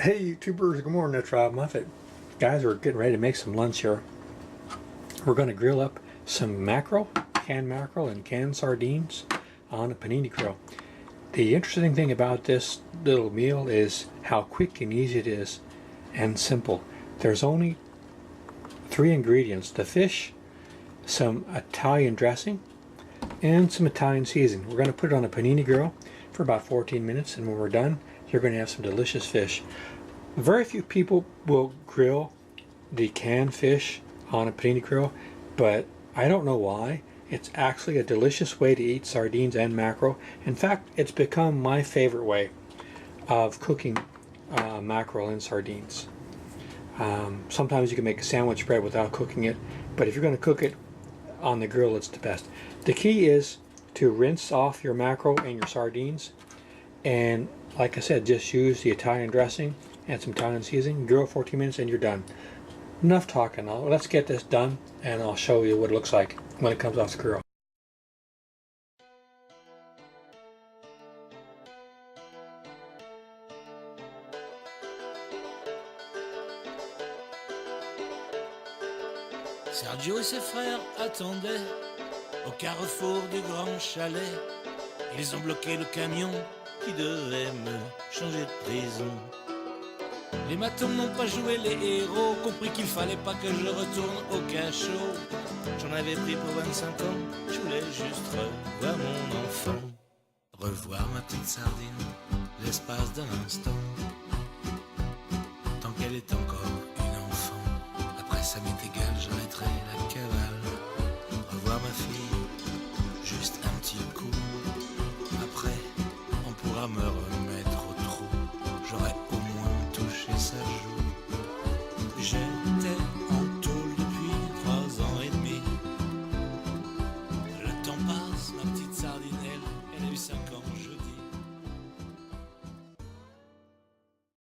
Hey YouTubers, good morning, it's Robb Moffett. Guys, we're getting ready to make some lunch here. We're going to grill up some mackerel, and canned sardines on a panini grill. The interesting thing about this little meal is how quick and easy it is and simple. There's only 3 ingredients: the fish, some Italian dressing, and some Italian seasoning. We're going to put it on a panini grill for about 14 minutes, and when we're done, you're going to have some delicious fish. Very few people will grill the canned fish on a panini grill, but I don't know why. It's actually a delicious way to eat sardines and mackerel. In fact, it's become my favorite way of cooking mackerel and sardines. Sometimes you can make a sandwich bread without cooking it, but if you're going to cook it on the grill, it's the best. The key is to rinse off your mackerel and your sardines, and like I said, just use the Italian dressing and some Italian seasoning. Grill 14 minutes and you're done. Enough talking. Let's get this done and I'll show you what it looks like when it comes off the grill. Sergio et ses frères attendaient au carrefour du grand chalet. Ils ont bloqué le camion qui devait me changer de prison. Les matons n'ont pas joué les héros, compris qu'il fallait pas que je retourne au cachot. J'en avais pris pour 25 ans, je voulais juste revoir mon enfant. Revoir ma petite sardine, l'espace d'un instant. Tant qu'elle est encore une enfant, après ça m'est égal, j'arrêterai la cavale.